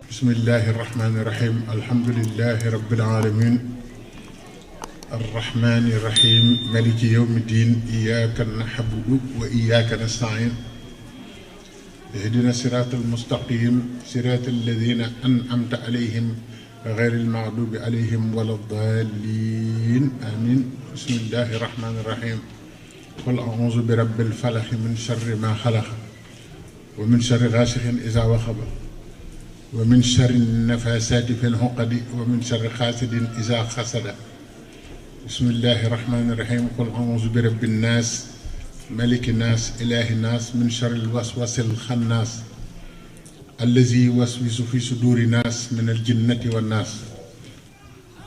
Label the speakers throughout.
Speaker 1: بسم الله الرحمن الرحيم الحمد لله رب العالمين الرحمن الرحيم مالك يوم الدين إياك نعبد وإياك نستعين اهدنا الصراط المستقيم صراط الذين أنعمت عليهم غير المغضوب عليهم ولا الضالين آمين بسم الله الرحمن الرحيم قل أعوذ برب الفلق من شر ما خلق ومن شر غاسق إذا وقب ومن شر النفاسات في العقد ومن شر حاسد إذا حسد بسم الله الرحمن الرحيم قل أعوذ برب الناس ملك الناس إله الناس من شر الوسواس الخناس الذي يوسوس في صدور الناس من الجنة والناس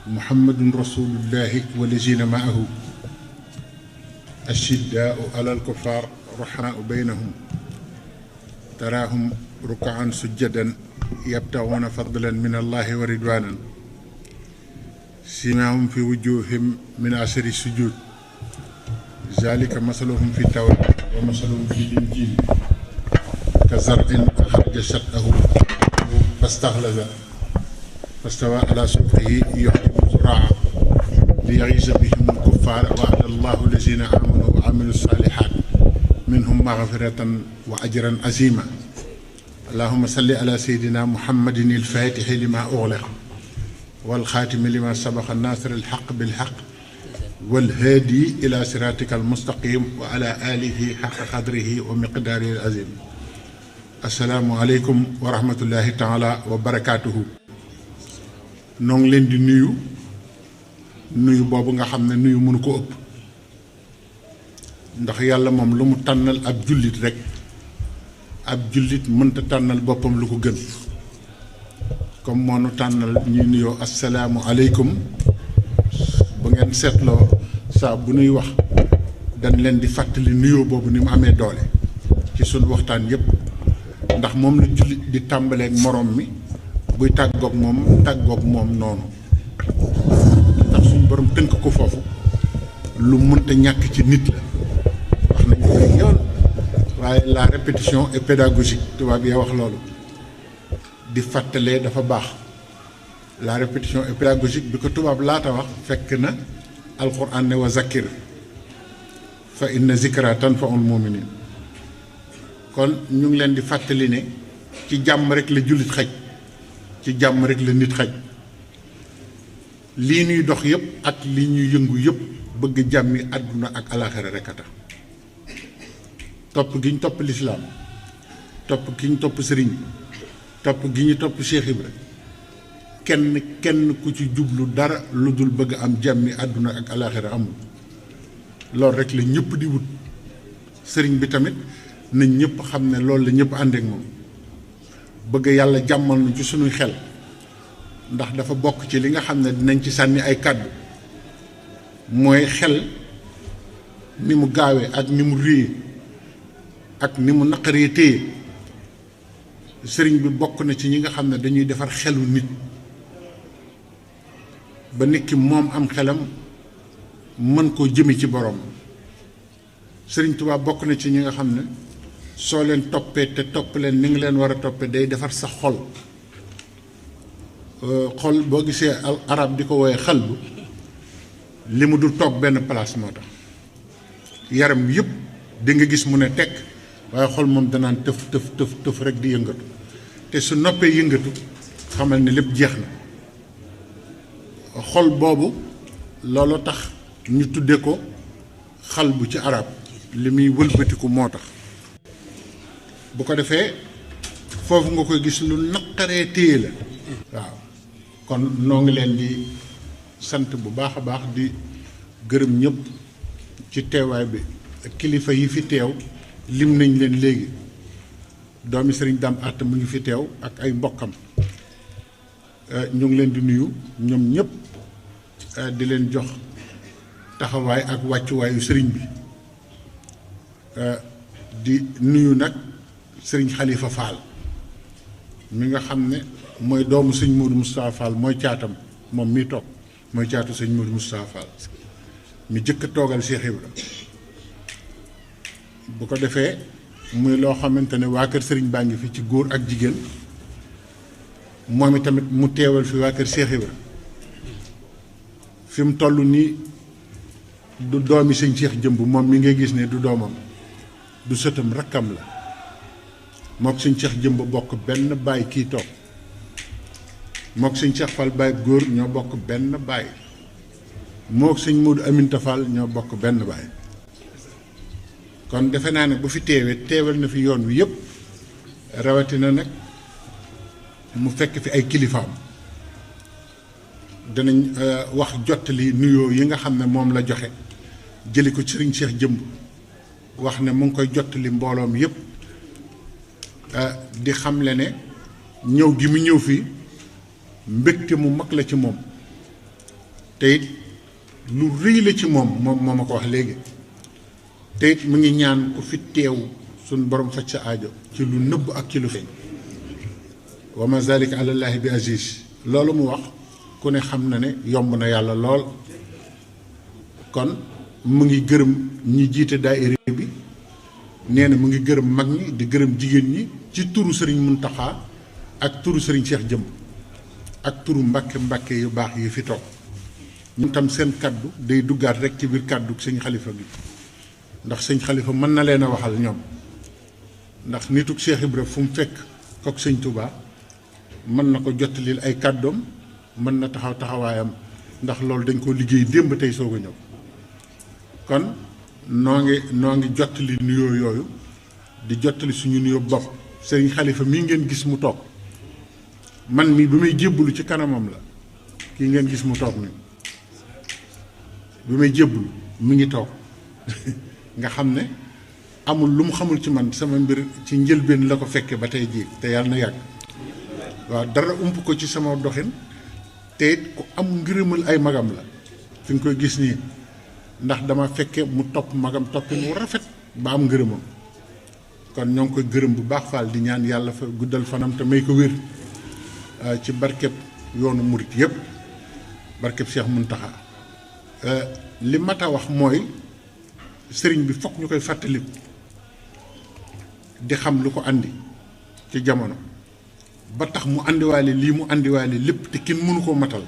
Speaker 1: محمد رسول الله والذين معه الشداء على الكفار رحماء بينهم تراهم ركعا سجدا يبتغون فضلا من الله ورضوانا سيماهم في وجوههم من أثر السجود ذلك مثلهم في التوراة ومثلهم في الإنجيل كزرع أخرج شطأه فاستغلظ فاستوى على سوقه يعجب الزراع ليغيظ بهم الكفار وعد الله الذين آمنوا وعملوا الصالحات منهم مغفرة وأجرا عظيما اللهم صل على سيدنا محمد الفاتح لما أغلق والخاتم لما سبق الناصر الحق بالحق والهادي إلى صراطك المستقيم وعلى آله حق قدره ومقداره العظيم السلام عليكم ورحمة الله تعالى وبركاته نون لين دي nuyu boobu nga xam ne nuyu mënu ko ëpp ndax yàlla moom lu mu tànnal ab jullit rek ab jullit mënta tànnal boppam lu ko gën comme moo nu tànnal ñuy nuyoo asalaamu aleykum bu ngeen seetloo saa bu nuy wax dañ leen di fàttali nuyoo boobu ni mu amee doole ci sunu waxtaan yépp ndax moom la jullit di tàmbaleek moroom mi buy tàggoog moom noonu ndax suñu borom tënk ko foofu lu mënta ñàkk ci nit la wax nañu ko yoon waaye la répétition est pédagogique tubaab yi wax loolu di fàttalee dafa baax la répétition est pédagogique bi ko tubaab laata wax fekk na alquran ne wa zakir fa inna zikra tanfaul muminin kon ñu ngi leen di fàttali ne ci jàmm rek la jullit xaj ci jàmm rek la nit xaj lii ñuy dox yëpp ak lii ñuy yëngu yëpp bëgg jàmmi àdduna ak alaxira rek a tax topp gi ñu topp lislaam topp gi ñu topp sëriñ bi topp gi ñu topp Cheikh Ibra kenn ku ci jublu dara lu dul bëgg am jàmmi àdduna ak alaxira amul loolu rek la ñëpp di wut sëriñ bi tamit na ñëpp xam ne loolu la ñëpp àndeek moom bëgg yàlla jàmmal na ci sunuy xel ndax dafa bokk ci li nga xam ne dinañ ci sànni ay kàddu mooy xel ni mu gaawee ak ni mu réye ak ni mu naqaree téye sëriñ bi bokk na ci ñi nga xam ne dañuy defar xelu nit ba nit ki moom am xelam mën koo jëme ci boroom sëriñ Tuubaa bokk na ci ñi nga xam ne soo leen toppee te topp leen ni nga leen war a toppee day defar sa xol xol boo gisee arab di ko wooye xalbu li mu dul toog benn place moo tax yaram yëpp di nga gis mu ne tekk waaye xol moom danaan tëf rek di yëngatu te su noppee yëngatu xamal ne lépp jeex na xol boobu loolu tax ñu tudde ko xalbu ci arab li muy wëlbatiku moo tax bu ko defee foofu nga koy gis lu naqaree téye la waaw kon noo ngi leen di sant bu baax a baax di gërëm ñëpp ci teewaay bi kilifa yi fi teew lim nañ leen léegi doomi sëriñ Dame Atta mu ngi fi teew ak ay mbokkam ñu ngi leen di nuyu ñoom ñëpp di leen jox taxawaay ak wàccuwaayu sëriñ bi di nuyu nag sëriñ Xalifa Fall mi nga xam ne mooy doomu sëñ Modou Moustapha Fall mooy caatam moom mii toog mooy caatu sëñ Modou Moustapha Fall mi jëkk a toogal Cheikh Ibra bu ko defee muy loo xamante ne waa kër sëriñ baa ngi fi ci góor ak jigéen moom itamit mu teewal fi waa kër Cheikh Ibra fi mu toll nii du doomi sëñ Cheikh Jëmb moom mi ngay gis ne du doomam du sëtam rakkam la mook sëñ Cheikh Jëmb bokk benn baay kii toog mook sëñ Cheikh Fall baay góor ñoo bokk benn baay mook sëñ Modou Aminta Fall ñoo bokk benn baay kon defe naa ne bu fi teewal na fi yoon wi yëpp rawatina nag mu fekk fi ay kilifaam danañ wax jottali nuyoo yi nga xam ne moom la joxe jëli ko sëriñ Cheikh Jëmb wax ne mu ngi koy jottali mbooloom yëpp di xamle ne ñëw gi mu ñëw fii mbégte mu mag la ci moom te it lu rëy la ci moom moo ma ko wax léegi te it mu ngi ñaan ku fi teew suñ borom faj sa aajo ci lu nëbb ak ci lu feeñ wa ma zalika ala llahi bi aziz loolu mu wax ku ne xam na ne yomb na yàlla lool kon mu ngi gërëm ñi jiite daayira bi nee na mu ngi gërëm mag ñi di gërëm jigéen ñi ci turu sëriñ Muntaxa ak turu sëriñ Cheikh Jëmb ak turu mbàkke yu baax yi fi toog ñun tam seen kaddu day duggaat rek ci biir kaddu sëñ xalifa bi ndax sëñ xalifa mën na leen a waxal ñoom ndax nituk Cheikh Ibra fu mu fekk kook sëñ Touba mën na ko jottalil ay kàddoom mën na taxawaayam ndax loolu dañ ko liggéey démb tey soog a ñëw kon noo ngi jottali nuyoo yooyu di jottali suñu nuyoo bopp sëñ xalifa mii ngeen gis mu toog man mi bi may jébbalu ci kanamam la kii ngeen gis mu toog ni bi may jébbalu mi ngi toog nga xam ne amul lu mu xamul ci man sama mbir ci njëlbeen la ko fekke ba tey jii te yàlla na yàgg waaw dara ump ko ci sama doxin te it ku am ngërëmal ay magam la fi nga koy gis nii ndax dama fekke mu topp magam toppin wu rafet ba am ngërëmam kon ñoo ngi koy gërëm bu baax Fall di ñaan yàlla fa guddal fanam te may ko wér ci barkeb yoonu murit yëpp barkeb Cheikh Muntaxa li mat a wax mooy sëriñ bi fokk ñu koy fàttaliku di xam lu ko andi ci jamono ba tax mu andiwaale lii mu andiwaale lépp te kenn mënu koo matal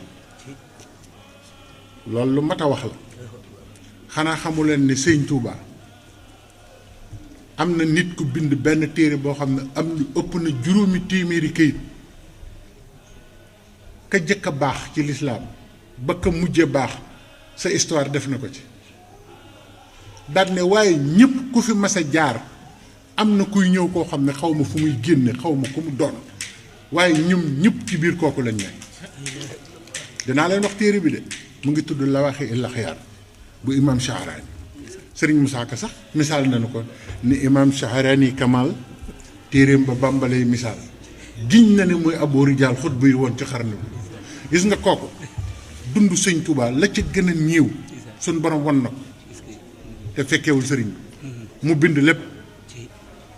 Speaker 1: loolu lu mat a wax la xanaa xamu leen ne sëñ Touba am na nit ku bind benn téere boo xam ne am lu ëpp na juróomi téeméeri këyit ka jëkk a baax ci lislaam ba ka mujje baax sa histoire def na ko ci daal ne waaye ñëpp ku fi mas a jaar am na kuy ñëw koo xam ne xaw ma fu muy génne xaw ma ku mu doon waaye ñum ñëpp ci biir kooku lañ nekk dinaa leen wax téere bi de mu ngi tudd Lawaaxi il Axyaar bu imam Shahraani sëriñ Musaa Ka sax misaal nañu ko ni imam Shahraani Kamal téereem ba bàmbalay misaal giñ na ne mooy aboo rijaal xut buy woon ci xarnu bi gis nga kooku dund sëñ Touba la ca gën a néew suñ borom won na ko te fekkewul sëriñ bi mu bind lépp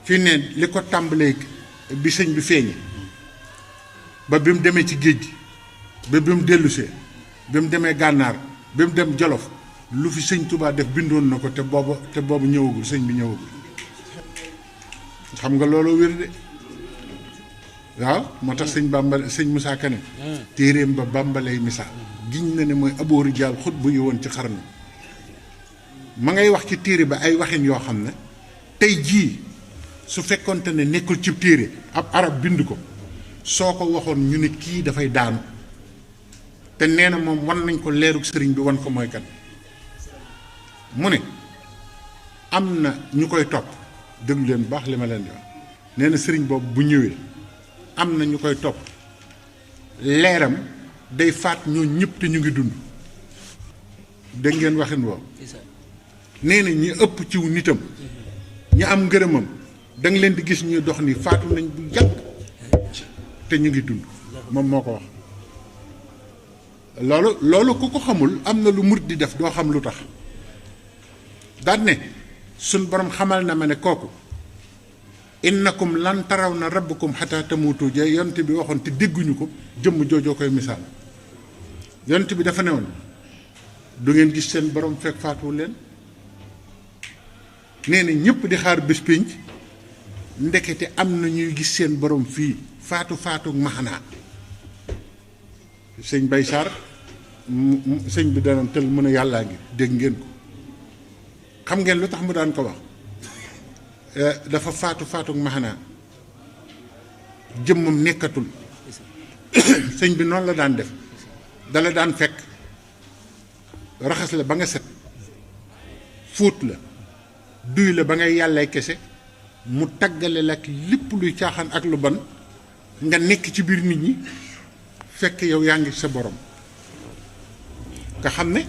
Speaker 1: fi ne li ko tàmbalee bi sëñ bi feeñe ba bi mu demee ci géej gi ba bi mu dellusee bi mu demee gànnaar bi mu dem Jolof lu fi sëñ Touba def bindoon na ko te boobu ñëwagul sëñ bi ñëwagul xam nga looloo wér de waaw moo tax sëñ Bamba sëñ Musaa Ka ne téeréem ba bàmbalay misaal giñ na ne mooy abooru jaal xut bu yi woon ci xarnu ma ngay wax ci téere ba ay waxin yoo xam ne tey jii su fekkonte ne nekkul ci téere ab arab bind ko soo ko waxoon ñu ne kii dafay daanu te nee na moom wan nañ ko leerug sëriñ bi wan ko mooy kan mu ne am na ñu koy topp déglu leen bu baax li ma leen di wax nee na sëriñ boobu bu ñëwee am na ñu koy topp leeram day faat ñoo ñëpp te ñu ngi dund dégg ngeen waxin woowu nee na ñi ëpp ciw nitam ñi am ngërëmam da nga leen di gis ñuy dox ni faatu nañ bu yàgg te ñu ngi dund moom moo ko wax loolu ku ko xamul am na lu murit di def doo xam lu tax daan ne suñ borom xamal na ma ne kooku innakum lan taraw na rabbakum xataa tamuutu ja yonent bi waxoon te dégguñu ko jëmm joojoo koy misaal yonent bi dafa ne woon du ngeen gis seen borom fekk faatuwul leen nee na ñëpp di xaar bés pénc ndekete am na ñuy gis seen borom fii faatu maxanaa sëñ Bay Sarr sëñ bi dana tël mën a yàllaa ngi dégg ngeen ko xam ngeen lu tax mu daan ko wax dafa faatu maxanaa jëmmam nekkatul sëñ bi noonu la daan def dala daan fekk raxas la ba nga set fóot la duy la ba ngay yàllay kese mu taggale la ak lépp luy caaxaan ak lu ban nga nekk ci biir nit ñi fekk yow yaa ngi sa borom nga xam ne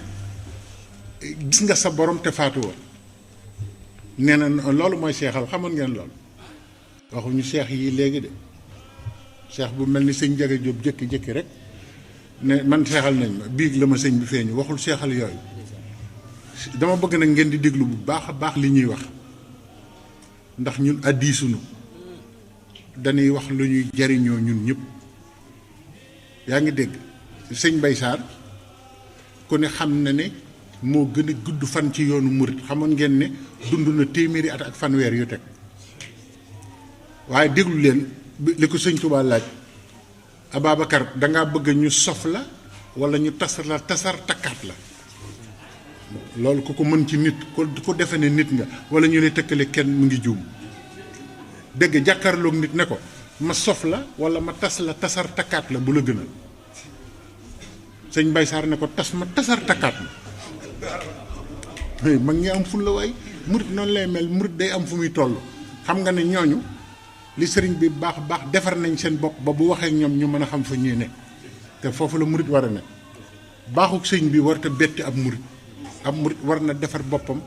Speaker 1: gis nga sa borom te faatu woon nee na loolu mooy seexal xamoon ngeen loolu waxuñu seex yi léegi de seex bu mel ni sëñ Njaga Jóob jékki-jékki rek ne man seexal nañ ma biig la ma sëñ bi feeñu waxul seexal yooyu dama bëgg nag ngeen di déglu bu baax a baax li ñuy wax ndax ñun addiisunu dañuy wax lu ñuy jariñoo ñun ñëpp yaa ngi dégg sëñ Bay Sarr ku ne xam na ne moo gën a gudd fan ci yoonu murit xamoon ngeen ne dund na téeméeri at ak fanweer yu teg waaye déglu leen li ko sëñ Tuubaa laaj Ababacar dangaa bëgg ñu sof la wala ñu tasar takkaat la loolu ku ko mën ci nit ku defe ne nit nga wala ñu ne tëkkale kenn mu ngi juum dégg jàkkaarloog nit ne ko ma sof la wala ma tasar takkaat la bu la gënal sëñ Bay Sarr ne ko tasar takkaat ma mag ñi am ful la waay murit noonu lay mel murit day am fu muy toll xam nga ne ñooñu li sëriñ bi baax defar nañ seen bopp ba bu waxee ñoom ñu mën a xam fa ñuy ne te foofu la murit war a ne baaxuk sëriñ bi warta betti ab murit war na defar boppam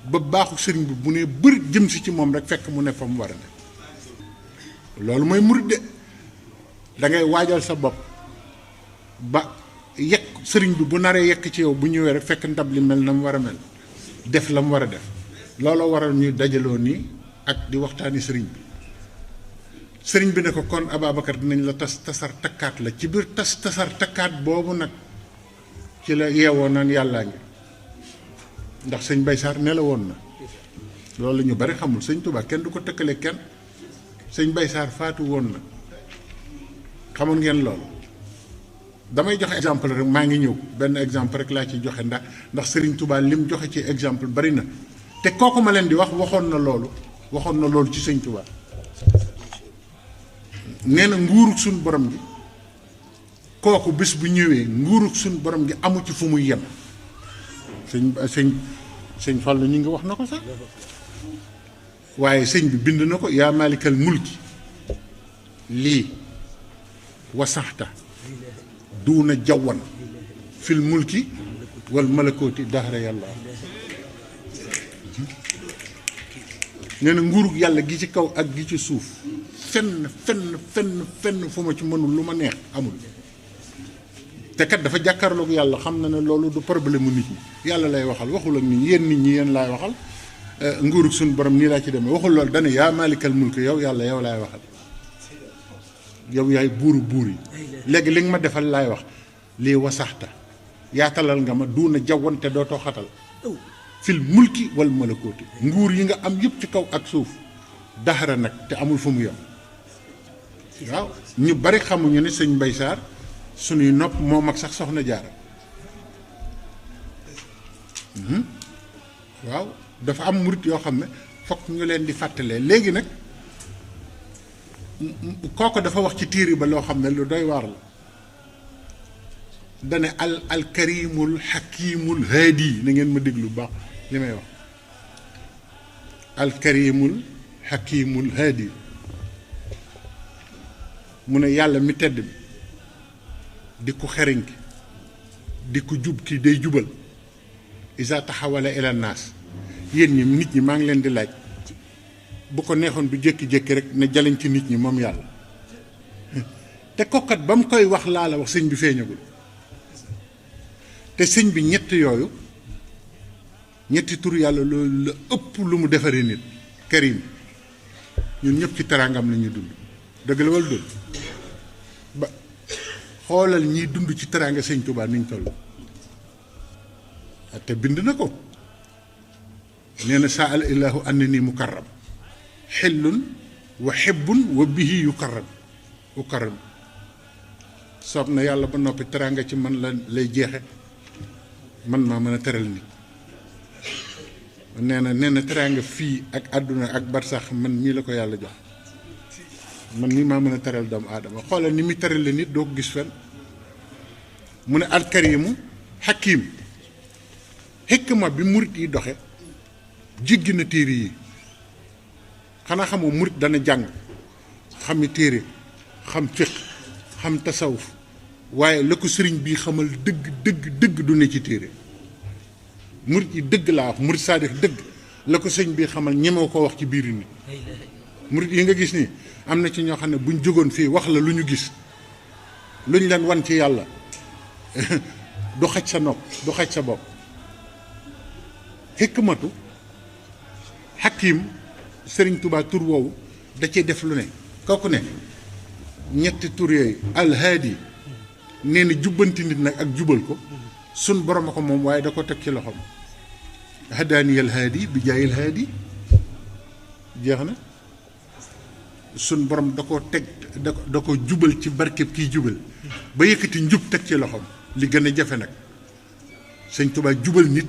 Speaker 1: ba baaxuk sëriñ bi bu ne bëri jëm si ci moom rek fekk mu ne fa mu war a ne loolu mooy murit de da ngay waajal sa bopp ba yekk sëriñ bi bu naree yekk ci yow bu ñëwee rek fekk ndab li mel na mu war a mel def la mu war a def looloo waral ñuy dajaloo nii ak di waxtaani sëriñ bi ne ko kon Ababacar dinañ la tasar takkaat la ci biir tasar takkaat boobu nag ci la yeewoo naan yàllaa ngi ndax sëñ Bay Sarr ne la woon na loolu ñu bari xamul sëñ Tuubaa kenn du ko tëkkale kenn sëñ Bay Sarr faatu woon na xamoon ngeen loolu damay joxe exemple rek maa ngi ñëw benn exemple rek laa ci joxe ndax sëriñ Tuubaa lim joxe ci exemple bari na te kooku ma leen di wax waxoon na loolu ci sëñ Tuubaa nee na nguurug suñ borom gi kooku bés bu ñëwee nguurug suñ borom gi amu ci fu muy yem sëñ Fallu ñu ngi wax na ko sax waaye sëñ bi bind na ko yaa maalikal mulki lii wasaxta duuna jawwan fil mulki wal malakooti dahra yàlla nee na nguurug yàlla gi ci kaw ak gi ci suuf fenn fu ma ci mënul lu ma neex amul te kat dafa jàkkaarloog yàlla xam na ne loolu du problème mu nit ñi yàlla lay waxal waxul ak nit ñi yéen laay waxal nguurug suñu borom nii laa ci demee waxul loolu dane yaa maalikal mulk yow yàlla yow laay waxal yow yaay buuru buur yi léegi li nga ma defal laay wax lii wasaxta yaatalal nga ma duuna jawwante dootoo xatal fil mulki wal malakooti nguur yi nga am yëpp ci kaw ak suuf daxara nag te amul fu mu yem waaw ñu bari xamuñu ne sëñ Bay Sarr suñuy nopp moo mag sax soxna Jaara waaw dafa am murit yoo xam ne fokk ñu leen di fàttalee léegi nag kooku dafa wax ci tiiri ba loo xam ne lu doy waar la dane al karimul xakimul haadi na ngeen ma déglu baax li may wax al karimul xakimul haadi mu ne yàlla mi tedd bi di ko xeriñ ki di ko jub ki day jubal isa taxawala ila naas yéen ñi nit ñi maa ngi leen di laaj bu ko neexoon du jékki-jékki rek ne jaleñ ci nit ñi moom yàlla te kokkat ba mu koy wax laa la wax sëñ bi feeñagul te sëñ bi ñetti tur yàlla loolu la ëpp lu mu defaree nit karim ñun ñëpp ci teraangam la ñuy dund dëgg la wala dund ba xoolal ñiy dund ci teraanga sëñ Tuubaa niñ toll te bind na ko nee na saa al ilaahu annani mukarram xillun wa xibbun wa bihi yukarram soob na yàlla ba noppi teraanga ci man la lay jeexe man maa mën a teral nit nee na teraanga fii ak àdduna ak barsax man mii la ko yàlla jox man mii maa mën a teral doomu aadama xoolal ni muy terale nit doo ko gis fenn mu ne alkarimu hakim xikma bi murit yi doxe jéggi na téere yi xanaa xamoo murit dana jàng xami téere xam fiq xam tasawuf waaye la ko sëriñ bii xamal dëgg du ne ci téere murit yi dëgg laa wax murit saadix dëgg la ko sëriñ bii xamal ñemew ko wax ci biir nit murit yi nga gis nii am na ci ñoo xam ne buñ jógoon fii wax la lu ñu gis lu ñu leen wan ci yàlla du xaj sa nopp du xaj sa bopp xikmatu hakim sëriñ Tuubaa tur woowu da cee def lu ne kooku ne ñetti tur yooyu alhaadi nee na jubbanti nit nag ak jubal ko sun borom a ko moom waaye da ko teg ci loxoom hadaani alhaadi bi jaayil haadi jeex na sun borom da koo teg da ko jubal ci barkeb kiy jubal ba yëkkati njub teg ci loxoom li gën a jafe nag sëñ Tuubaa jubal nit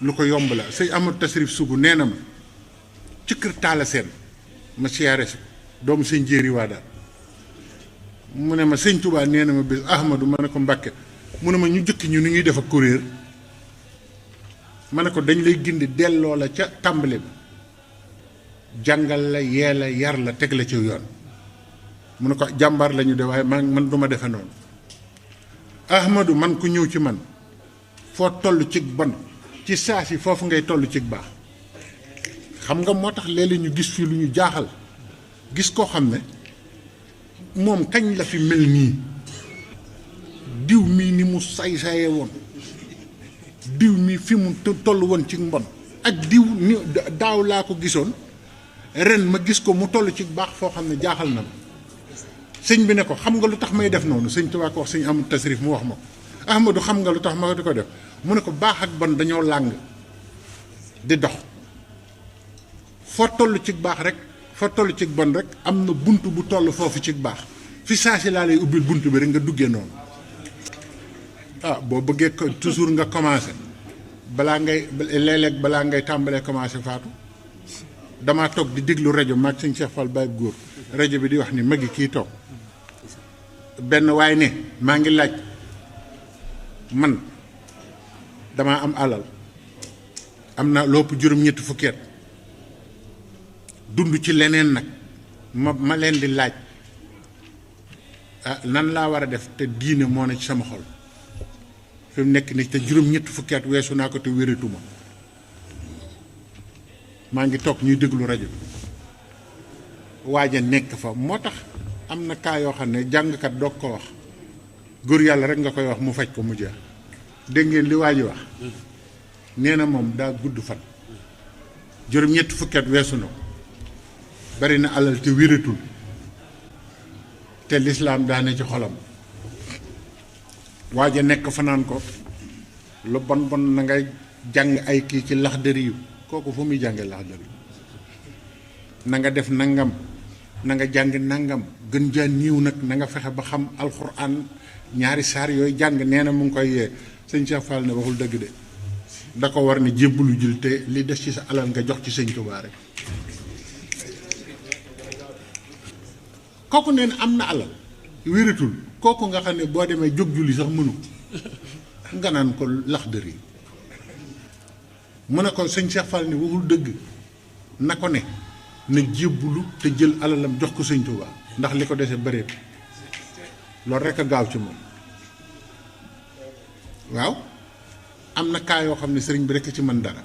Speaker 1: lu ko yomb la sëñ Amadou Tasrif Sougou nee na ma ci kër Taala Seen ma siyaare si doomu sëñ Jéeri waa daal mu ne ma sëñ Tuubaa nee na ma bis Ahmadou ma ne ko Mbàkke mu ne ma ñu jëkk ñu ni ñuy def ak kuréer ma ne ko dañ lay gindi delloo la ca tàmbali ba jàngal la yee la yar la teg la ci yoon mu ne ko jàmbaar la ñu de waaye man du ma defe noonu Ahmadou man ku ñëw ci man foo toll ci bon ci saa si foofu ngay toll ci baax xam nga moo tax léeg-léeg ñu gis fii lu ñu jaaxal gis koo xam ne moom kañ la fi mel nii diw mii ni mu say-sayee woon diw mii fi mu toll woon ci mbon ak diw ni daaw laa ko gisoon ren ma gis ko mu toll ci baax foo xam ne jaaxal na ma sëñ bi ne ko xam nga lu tax may def noonu sëñ Tuubaa ko wax sëñ Amadou Tasrif mu wax ma ko Ahmadou xam nga lu tax ma di ko def mu ne ko baax ak bon dañoo làng di dox foo toll ci baax rek foo toll ci bon rek am na bunt bu toll foofu ci baax fi saa si laa lay ubbil bunt bi rek nga duggee noonu ah boo bëggee toujours nga commencé balaa ngay léeg-léeg balaa ngay tàmbalee commencé faatu damaa toog di déglu rajo maag sëñ Cheikh Fall Baye góor rajo bi di wax ni magi kii toog benn waay ne maa ngi laaj man damaa am alal am na lopp juróom-ñetti fukki at dund ci leneen nag ma leen di laaj ah nan laa war a def te diine moo ne ci sama xol fi mu nekk ni te juróom-ñetti fukki at weesu naa ko te wératuma maa ngi toog ñuy déglu rajo bi waaja nekk fa moo tax am na kaa yoo xam ne jàngkat doog ko wax góor yàlla rek nga koy wax mu faj ko mu jeex dégg ngeen li waa ji wax nee na moom daa gudd fan juróom-ñetti fukki at weesu na ko bari na alal te wératul te lislaam daane ci xolam waaja nekk fanaan ko lu bon bon na ngay jàng ay kii ci Laxdari yu kooku fu muy jànge Laxdari yu na nga def nangam na nga jàng nangam gën jaa niiw nag na nga fexe ba xam alxuraan ñaari saar yooyu jàng nee na mu ngi koy yee sëñ Cheikh Fall ne waxul dëgg de da ko war ne jébbalu jul te li des ci sa alal nga jox ci sëñ Tuubaa rek kooku nee na am na alal wératul kooku nga xam ne boo demee jóg julli sax mënu nga naan ko Laxdari mu ne ko sëñ Cheikh Fall ne waxul dëgg na ko ne na jébbulu te jël alalam jox ko sëñ Tuubaa ndax li ko dese bëreet loolu rek a gaaw ci moom waaw am na kaa yoo xam ne sëriñ bi rek ci mën dara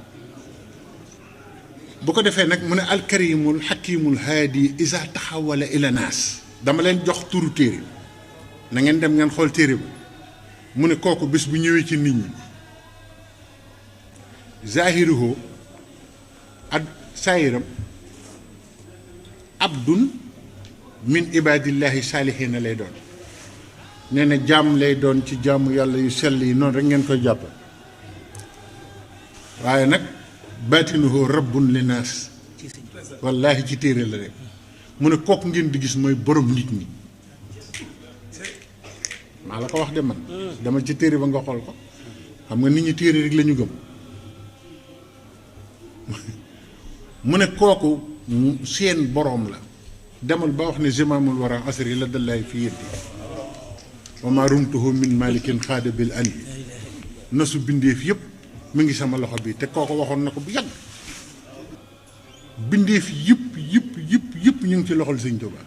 Speaker 1: bu ko defee nag mu ne alkarimul xakimul haadi isa taxawala ila naas dama leen jox turu téere na ngeen dem ngeen xool téere ba mu ne kooku bés bu ñëwee ci nit ñi zahiruhu ak saayiram abdun min ibadillahi saalihiina lay doon nee na jaam lay doon ci jaamu yàlla yu sell yi noonu rek ngeen koy jàpp waaye nag baatinuhu rabbun li naas wallaahi ci téere la rek mu ne kooku ngeen di gis mooy borom nit ñi maa la ko wax de man dama ci téere ba nga xool ko xam nga nit ñi téere rek la ñu gëm mu ne kooku seen boroom la demal ba wax ne zimaamul wara asri la dallaay fi yeddi wa ma rumtuhu min malikin xaada bil ani nasu bindeef yëpp mu ngi sama loxo bi te kooku waxoon na ko bu yàgg bindeef yëpp ñu ngi ci loxol Sëñ Tuubaa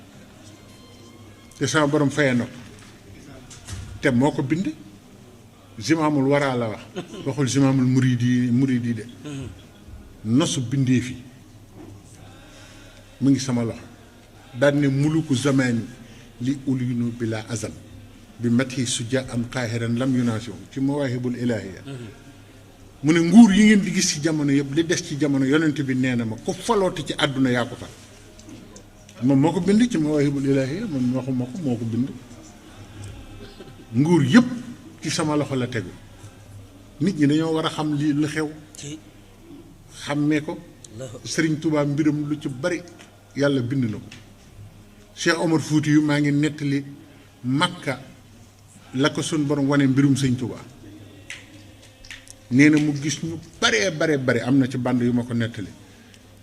Speaker 1: te sama borom fayee na ko te moo ko bind zimaamul waraa la wax waxul zimaamul muridi de nosu bindeef yi mu ngi sama loxo daan ne muluku zamani li ulinu bila azal bi mati sujja am qaahiran lam yunaasihu ci mawaahibul ilaahiya mu ne nguur yi ngeen di gis ci jamono yëpp li des ci jamono yonent bi nee na ma ku falooti ci àdduna yaa ko fa moom moo ko bind ci mawaahibul ilaahiya man waxuma ko moo ko bind nguur yëpp ci sama loxo la tegu nit ñi dañoo war a xam lii lu xew xàmmee ko Sëriñ Tuubaa mbiram lu ci bari yàlla bind na ko Cheikh Omar Fouti yu maa ngi nettali Makka la ko sun borom wane mbirum Sëñ Tuubaa nee na mu gis ñu bare am na ci band yu ma ko nettali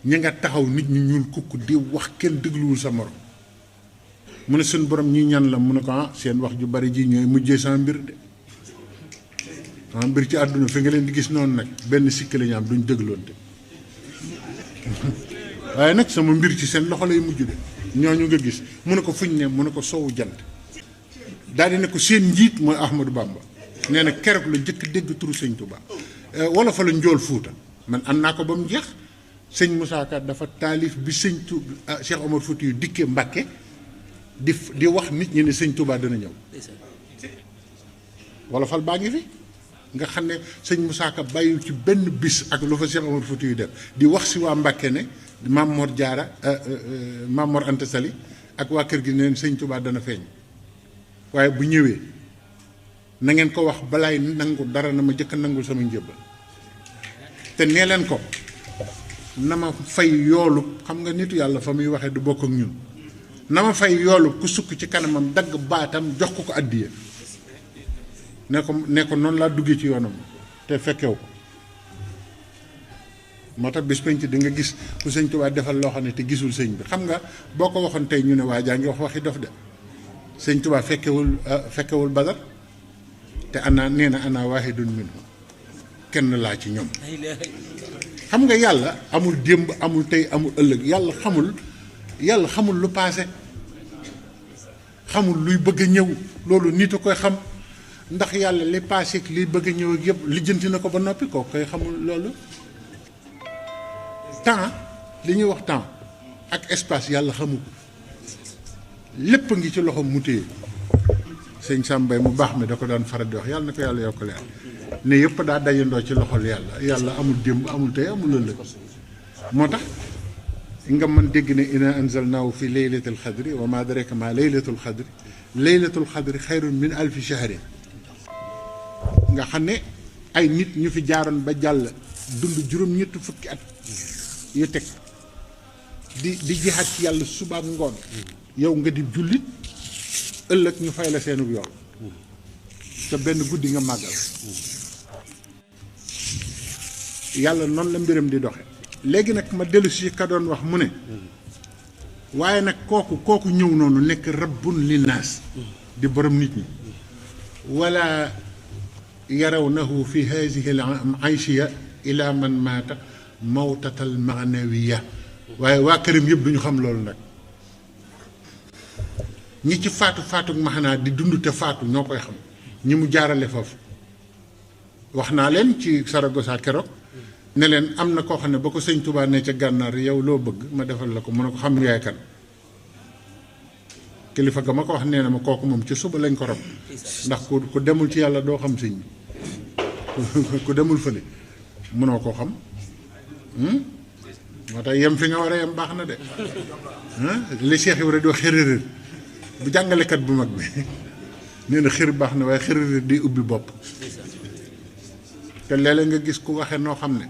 Speaker 1: ñi nga taxaw nit ñi ñuul kukk di wax kenn dégluwul sa morom mu ne sun borom ñi ñan la mu ne ko seen wax ju bari ji ñooy mujjee sama mbir de sama mbir ci àdduna fi nga leen di gis noonu nag benn sikk la ñu am duñ dégloonte waaye nag sama mbir ci seen loxo lay mujj de ñooñu nga gis mu ne ko fuñ ne mu ne ko soowu jant daal di ne ko seen njiit mooy Ahmadou Bamba nee na keroog la jëkk dégg turu Sëñ Tuubaa wala fa la njool Fuuta man am naa ko ba mu jeex sëñ Moussa Ka dafa taalif bi Sëñ Tuubaa Cheikh Omar Fouti yu dikkee Mbàkke di wax nit ñi ne Sëñ Tuubaa dana ñëw wala fal baa ngi fi nga xam ne sëñ Moussa Ka bàyyiwu ci benn bis ak lu fa Cheikh Omar Fouti yu def di wax si waa Mbàkke ne Maam Mor Jaara Maam Mor Anta Sali ak waa kër gi neen Sëñ Tuubaa dana feeñ waaye bu ñëwee na ngeen ko wax balaay nangu dara na ma jëkk nangul sama njëbbal te nee leen ko na ma fay yoolu xam nga nitu yàlla fa muy waxee du bokk ak ñun na ma fay yoolu ku sukk ci kanamam dagg baatam jox ko addiya ne ko noonu laa duggee ci yoonam te fekkew ko moo tax bis penc di nga gis ku Sëñ Tuubaa defal loo xam ne te gisul sëñ bi xam nga boo ko waxoon tey ñu ne waa jaa ngi wax waxi dof de Sëñ Tuubaa fekkewul Badar te nee na ana waahidun minhu kenn laa ci ñoom xam nga yàlla amul démb amul tey amul ëllëg yàlla xamul lu paase xamul luy bëgg a ñëw loolu nit a koy xam ndax yàlla li paase ak liy bëgg a ñëw ak yëpp lijjanti na ko ba noppi koo koy xamul loolu temps li ñuy wax temps ak espace yàlla xamu ko lépp ngi ci loxo mu téye sëñ Sambay mu baax mi da ko daan faral di wax yàlla na ko yàlla yokk leer ne yëpp daa dajandoo ci loxol yàlla amul démb amul tey amul ëllëg moo tax nga mën dégg ne inna anzalnaahu fi laylatul xadri wa ma adraka ma laylatul xadri xayrun min alfi shahrin nga xam ne ay nit ñu fi jaaroon ba jàll dund juróom-ñetti fukki at yu teg di jihaat ci yàlla subaak ngoon yow nga di jullit ëllëg ñu fay la seenub yoon te benn guddi nga màggal yàlla noonu la mbiram di doxe léegi nag ma dellu si ka doon wax mu ne waaye nag kooku ñëw noonu nekk rabbun linnaas di borom nit ñi wala yarawnahu fi haadihi al ayshiya ila man maata mawtatal maanawiya waaye waa këram yëpp duñu xam loolu nag ñi ci faatu maxanaa di dund te faatu ñoo koy xam ñi mu jaarale foofu wax naa leen ci Saragossa keroog ne leen am na koo xam ne ba ko Sëñ Tuubaa ne ca gànnaar yow loo bëgg ma defal la ko mu ne ko xam yaay kan kilifa ga ma ko wax nee na ma kooku moom ci suba lañ ko rob ndax ku demul ci yàlla doo xam sëñ bi ku demul fële mënoo koo xam moo tax yem fi nga war a yem baax na de li Cheikh Ibrahima doo xërërër bu jàngalekat bu mag bi nee na xër baax na waaye xërërër di ubbi bopp te léeg-léeg nga gis ku waxee noo xam ne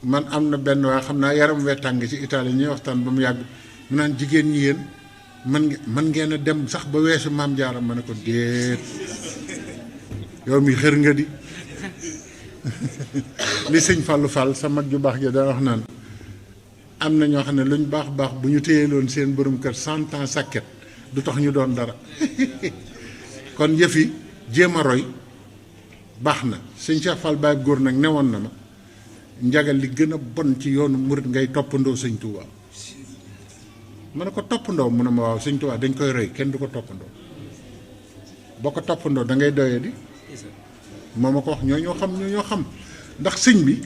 Speaker 1: man am na benn waaye xam naa yaram wee tàng ci Italie ñuy waxtaan ba mu yàgg mu naan jigéen ñi yéen man ngeen a dem sax ba weesu maam Jaara ma ne ko déet yow mi xër nga di li sëñ Fallou Fall sa mag ju baax ja daa wax naan am na ñoo xam ne luñ baax baax bu ñu téyeloon seen borom kër 100 ans sàkket du tax ñu doon dara kon yëf yi jéem a roy baax na sëñ Cheikh Fall Baye góor nag newoon na ma njagal li gën a bon ci yoonu murit ngay toppandoo sëñ Touba ma ne ko toppandoo mu ne ma waaw sëñ Touba dañ koy roy kenn du ko toppandoo boo ko toppandoo da ngay doyee di moo ma ko wax ñoo ñoo xam ndax sëñ bi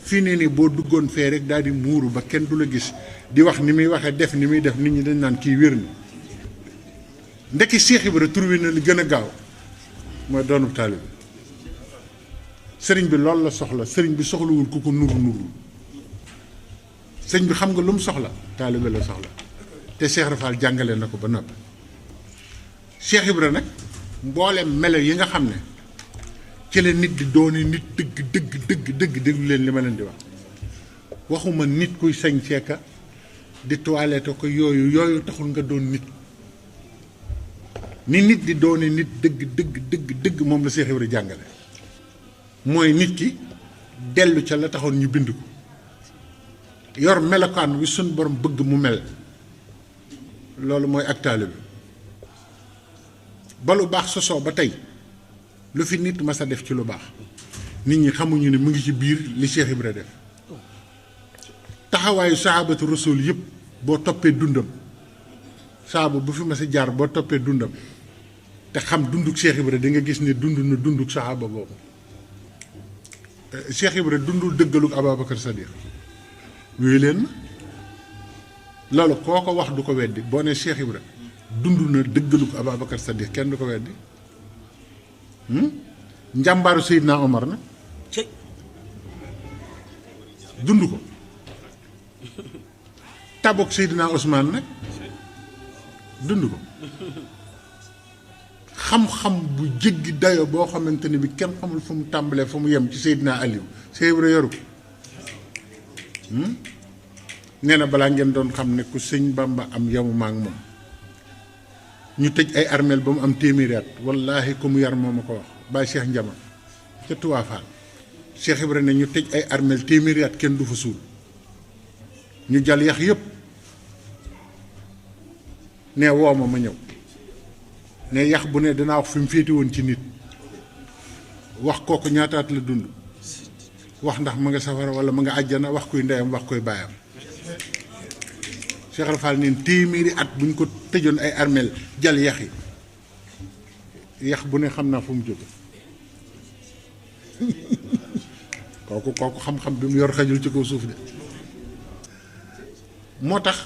Speaker 1: fii nee nii boo duggoon fee rek daal di muuru ba kenn du la gis di wax ni muy waxee def ni muy def nit ñi dañ naan kii wér na ndekki Cheikh Ibra tur wi na li gën a gaaw mooy doonub taalibe sëriñ bi loolu la soxla sëriñ bi soxlawul ku ko nuru sëñ bi xam nga lu mu soxla taalibe la soxla te Cheikh Rafal jàngale na ko ba noppi Cheikh Ibra nag mboolem melo yi nga xam ne ci la nit di doone nit dëgg déglu leen li ma leen di wax waxuma nit kuy sañ seeka di toilette ko yooyu taxul nga doon nit ni nit di doone nit dëgg moom la Cheikh Ibra jàngale mooy nit ki dellu ca la taxoon ñu bind ko yor melokaan wi suñ borom bëgg mu mel loolu mooy ak taalibe bi ba lu baax sosoo ba tey lu fi nit mas a def ci lu baax nit ñi xamuñu ne mu ngi ci biir li Cheikh Ibra def taxawaayu sahabatu rasul yëpp boo toppee dundam saaba bu fi mas a jaar boo toppee dundam te xam dunduk Cheikh Ibra di nga gis ne dund na dunduk saxaaba boobu Cheikh Ibra dundul dëggaluk Ababacar Sadiq yooyu leen loolu koo ko wax du ko weddi boo ne Cheikh Ibra dund na dëggaluk Ababacar Sadiq kenn du ko weddi njàmbaaru Seydina Omar nag dund ko tabuk Seydina Ousmane nag dund ko xam-xam bu jéggi dayo boo xamante ni bi kenn xamul fu mu tàmbalee fu mu yem ci Seydina Aliou Cheikh Ibra yoru ko nee na balaa ngeen doon xam ne ku sëñ Bamba am yamu maak moom ñu tëj ay armeel ba mu am téeméeri at wallaahi ku mu yar moo ma ko wax Baye Cheikh Njama ca Touba Fall Cheikh Ibra ne ñu tëj ay armeel téeméeri at kenn du fa suul ñu jal yax yëpp ne woo ma ñëw ne yax bu ne danaa wax fi mu féete woon ci nit wax kooku ñaataat la dund wax ndax ma nga safara wala ma nga àjjana wax kuy ndeyam wax koy baayam Cheikh Rafal neen téeméeri at bu ñu ko tëjoon ay armeel jal yax yi yax bu ne xam naa fu mu jóge kooku xam-xam bi mu yor xajul ci kaw suuf de moo tax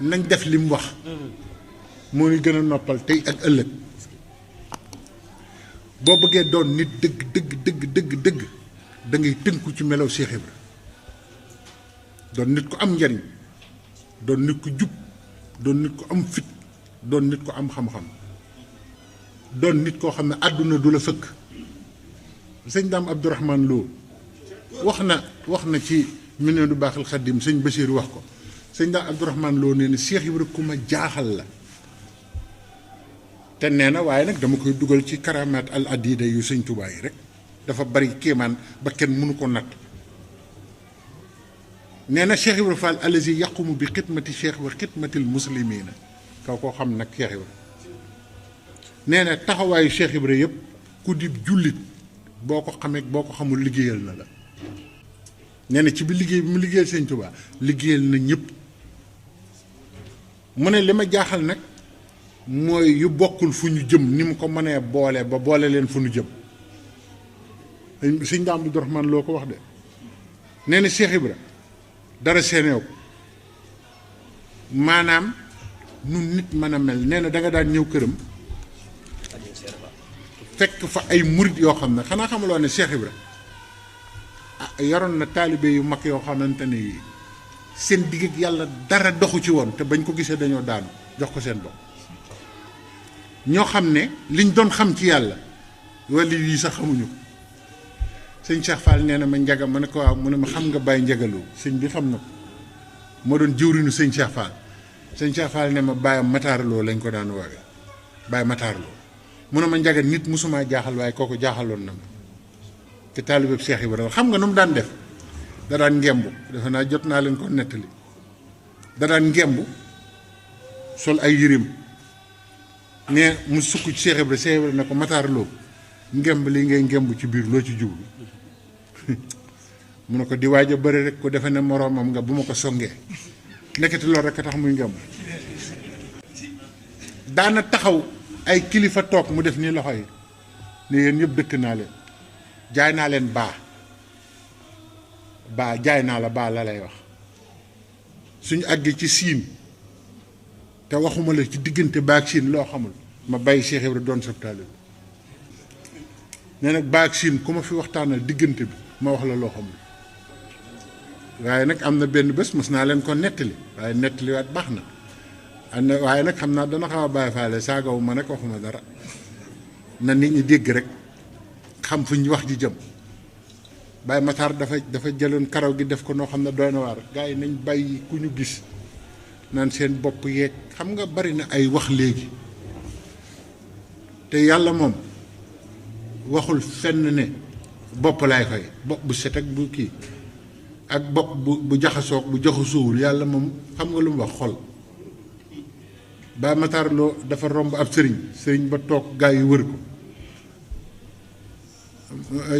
Speaker 1: nañ def li mu wax moo ñu gën a noppal tey ak ëllëg boo bëggee doon nit dëgg da ngay tënku ci melaw Cheikh Ibra doon nit ko am njariñ doon nit ko jub doon nit ko am fit doon nit ko am xam-xam doon nit koo xam ne àdduna du la fëkk sëñ Daam Abdourahmane Lo wax na ci Minanu Baaxil Xaddim sëñ Bachir wax ko sëñ Daam Abdourahmane Lo nee na Cheikh Ibra ku ma jaaxal la te nee na waaye nag dama koy dugal ci karamaat al adida yu sëñ Tuubaa yi rek dafa bari kéemaan ba kenn mënu ko natt nee na Cheikh Ibra Fall alazi yaqumu bi xidmati cheikh wa xidmatil muslimina kaw koo xam nag Cheikh Ibra nee na taxawaayu Cheikh Ibra yëpp ku di jullit boo ko xamee boo ko xamul liggéeyal na la nee na ci bi liggéey bi mu liggéeyal sëñ Tuubaa liggéeyal na ñëpp mu ne li ma jaaxal nag mooy yu bokkul fu ñu jëm ni mu ko mënee boole ba boole leen fu ñu jëm sëñ Daam Abdourahmane Lo ko wax de nee na Cheikh Ibra dara seeneew ko maanaam nu nit mën a mel nee na da nga daan ñëw këram fekk fa ay murit yoo xam ne xanaa xamaloo ne Cheikh Ibra yoroon na taalibe yu mag yoo xamante ni seen digg ak yàlla dara doxu ci woon te bañ ko gisee dañoo daanu jox ko seen bopp ñoo xam ne liñ doon xam ci yàlla wala yii sax xamuñu ko sëñ Cheikh Fall nee na ma njaga ma ne ko waaw mu ne ma xam nga Baye Njagaloo sëñ bi xam na ko moo doon jëwriñu sëñ Cheikh Fall sëñ Cheikh Fall ne ma Baye Matar Lo lañ ko daan woowe Baye Matar Lo mu ne ma Njaga nit musuma jaaxal waaye kooku jaaxaloon na ma te taalibeeb Cheikh Ibrahima xam nga nu mu daan def da daan ngembu defe naa jot naa leen ko nettali da daan ngembu sol ay yërim ne mu sukk ci Cheikh Ibrahima ne ko Matar Lo ngemb lii ngay ngemb ci biir loo ci jublu mu ne ko di waaj a bëri rek ko defe ne moroomam nga bu ma ko songee nekkati loolu rek a tax muy ngemb daana taxaw ay kilifa toog mu def nii loxo yi ne yéen yëpp dëkk naa leen jaay naa leen baa jaay naa la baa la lay wax suñu àggee ci siin te waxuma la ci diggante baa ak siin loo xamul ma bàyyi Cheikh Ibrahima doon sab taalibe nee nag baa ak siin ku ma fi waxtaanal diggante bi ma wax la loo xamul waaye nag am na benn bés mos naa leen ko nettali waaye nettaliwaat baax na waaye nag xam naa dana xaw a bàyyi faale saagawu ma nag waxuma dara na nit ñi dégg rek xam fu ñu wax ji jëm Baye Matar dafa jëloon karaw gi def ko noo xam ne doy na waar gars yi nañ bàyyi ku ñu gis naan seen bopp yeeg xam nga bari na ay wax léegi te yàlla moom waxul fenn ne bopp laay fay bopp bu set ak bu kii ak bopp bu jaxasoog bu jaxasoowul yàlla moom xam nga lu mu wax xol Baye Matar Lo dafa romb ab sëriñ ba toog gaa yi wër ko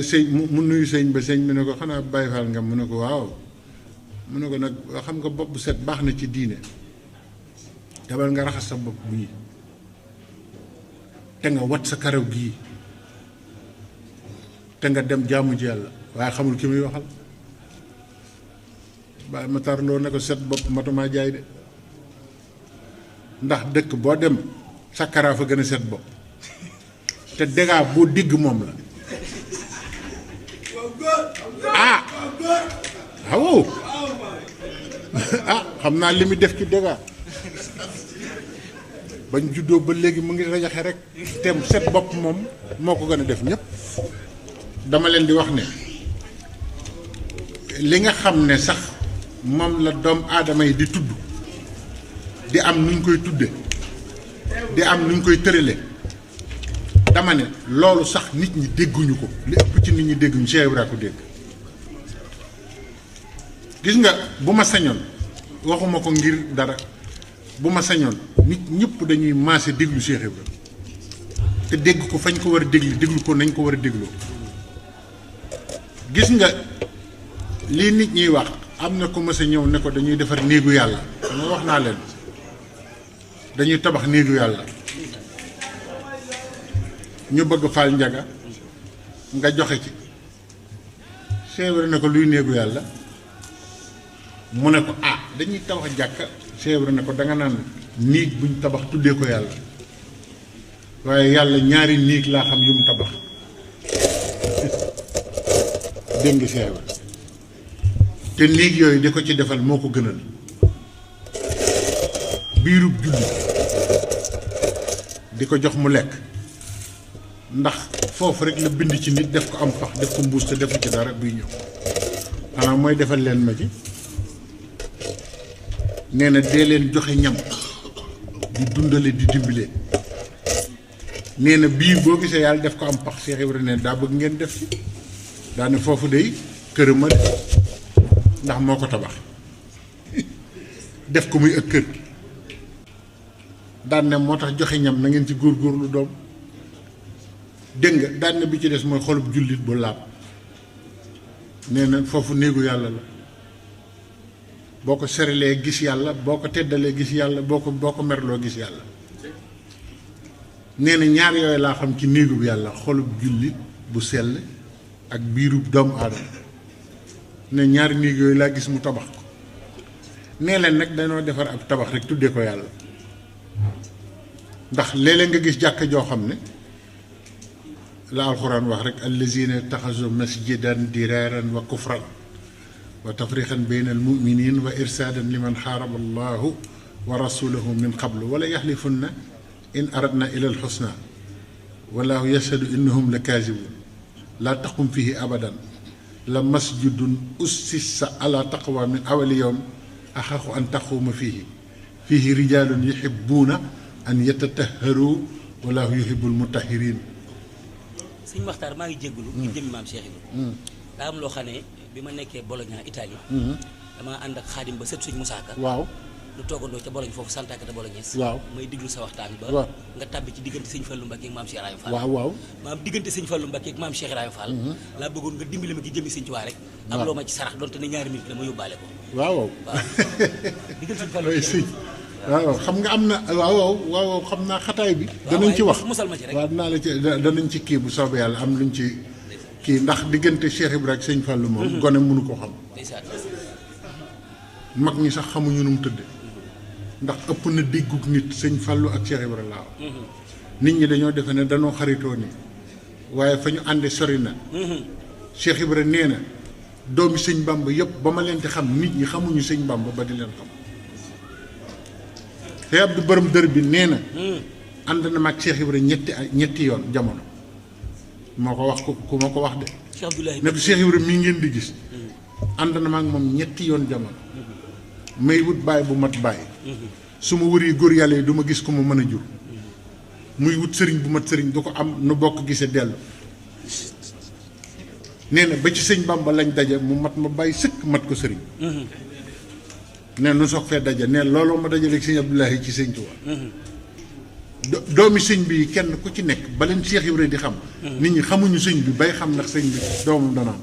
Speaker 1: sëñ mu nuyu sëñ ba sëñ bi ne ko xanaa Baye Fall nga mu ne ko waaw mu ne ko nag xam nga bopp bu set baax na ci diine demal nga raxas sa bopp bii te nga wat sa karaw gii te nga dem jaamu ji yàlla waaye xamul ki muy waxal Baye Matar Lo ne ko set bopp matumaa jaay de ndax dëkk boo dem sa karaa fa gën a set bopp te dégâts boo digg moom la waaw xam naa li mu def ci dégâts bañ juddoo ba léegi mu ngi rajaxe rek te set bopp moom moo ko gën a def ñëpp dama leen di wax ne li nga xam ne sax moom la doom aadama yi di tudd di am nuñ koy tudde di am nuñ koy tërale dama ne loolu sax nit ñi dégguñu ko li ëpp ci nit ñi dégguñu Cheikh Ibrahima ko dégg gis nga bu ma sañoon waxuma ko ngir dara bu ma sañoon nit ñëpp dañuy maase déglu Cheikh Ibrahima te dégg ko fañ ko war a déglu ko nañ ko war a dégloo gis nga lii nit ñiy wax am na ko mës a ñëw ne ko dañuy defar néegu yàlla dama wax naa leen dañuy tabax néegu yàlla ñu bëgg Fall Njaga nga joxe ci Cheikh Ibrahima ne ko luy néegu yàlla mu ne ko dañuy tabax jàkka Cheikh Ibrahima ne ko danga naan néeg buñ tabax tuddee ko yàlla waaye yàlla ñaari néeg laa xam yu mu tabax dégg nga Cheikh Ibrahima te néeg yooyu di ko ci defal moo ko gënal biirub julli di ko jox mu lekk ndax foofu rek la bind ci nit def ko am pax def ko mbuus te defu ci dara buy ñëw xanaa mooy defal leen ma ci nee na dee leen joxe ñam di dundale di dimbile nee na biir boo gisee yàlla def ko am pax Cheikh Ibrahima ne daa bëgg ngeen def ci daane foofu day këram ndax moo ko tabax def ko muy ak kër daan ne moo tax joxe ñam na ngeen ci góorgóorlu doom dégg nga daan ne bi ci des mooy xolub jullit bu laab nee na foofu néegu yàlla la boo ko serelee gis yàlla boo ko teddalee gis yàlla boo ko merloo gis yàlla nee na ñaar yooyu laa xam ci néegub yàlla xolub jullit bu sell ak biirub doomu aadama ne ñaari néeg yooyu laa gis mu tabax ko nee leen nag dañoo defar ab tabax rek tuddee ko yàlla ndax léeg-léeg nga gis jàkka joo xam ne la alxuraan wax rek allazina taxasu masjidan diraaran wa kufran wa tafriqan bayna almuminin wa irsaadan liman xaaraba allahu wa rasulahu min qablu wala yaxlifunna in aradna ila alxusna wallahu yashhadu innahum la kaazibun laa taqum fihi abadan la masjidun ussisa ala taqwa min awali yawm axaqu an taquuma fihi fihi rijalun yuhibbuna an yatatahharu wallahu yuhibbul mutahhirin.
Speaker 2: sëñ Maxtaar maa ngi jégalu. ngir jëmmi maam Cheikh Ibrahima. daa am loo xam ne bi ma nekkee Bologna Italie. damaa ànd ak xaadim ba sët sëñ Moussa Ka.
Speaker 1: waaw
Speaker 2: lu toogandoo ca Bologne foofu Santa Cata Bolognese.
Speaker 1: waaw
Speaker 2: may diglu sa waxtaan ba.
Speaker 1: waaw
Speaker 2: nga tàbbi ci diggante sëñ Fallou Mbacké ak maam Cheikh Ibrahima Fall.
Speaker 1: waaw waaw.
Speaker 2: maam diggante sëñ Fallou Mbacké ak maam Cheikh Ibrahima Fall. laa bëggoon nga dimbali ma ci jëmmi sëñ Tuubaa rek. am loo ma ci sarax donte ne ñaari minute la ma yóbbaale ko.
Speaker 1: waaw waaw.
Speaker 2: diggante sëñ Fallou
Speaker 1: waaw xam nga am na waaw xam naa xataay bi. danañ ci wax
Speaker 2: musal ma ci rek.
Speaker 1: waaw dinaa la ci danañ ci kii bu soobee yàlla am luñ ci kii ndax diggante Cheikh Ibrahima ak sëñ Fallou moom. gone mënu ko xam. mag ñi sax xamuñu nu mu tëdd. ndax ëpp na déggug nit sëñ Fallou ak Cheikh Ibrahima laa wax. nit ñi dañoo defe ne danoo xaritoo ni waaye fa ñu ànde sori na. Cheikh Ibrahima nee na doomi sëñ Bamba yëpp ba ma leen di xam nit ñi xamuñu sëñ Bamba ba di leen xam. te Abdou Borom dër bi nee na. ànd na ma ak Cheikh Ibrahima ñetti yoon jamono. moo ko wax ku ma ko wax de. ne ko Cheikh Ibrahima mii ngeen di gis. ànd na ma ak moom ñetti yoon jamono. may wut baay bu mat baay. su ma wëri góor yàlla yi du ma gis ku ma mën a jur. muy wut sëriñ bu mat sëriñ du ko am nu bokk gisee dellu. nee na ba ci sëñ Bamba lañ daje mu mat ma bàyyi sëkk mat ko sëriñ. nee nu soog fee daje nee looloo ma dajaleeg sëñ Abdoulahi ci sëñ Tuubaa. doomi sëñ bi kenn ku ci nekk ba leen Cheikh Ibrahima di xam. nit ñi xamuñu sëñ bi bay xam ndax sëñ bi doomam dana am.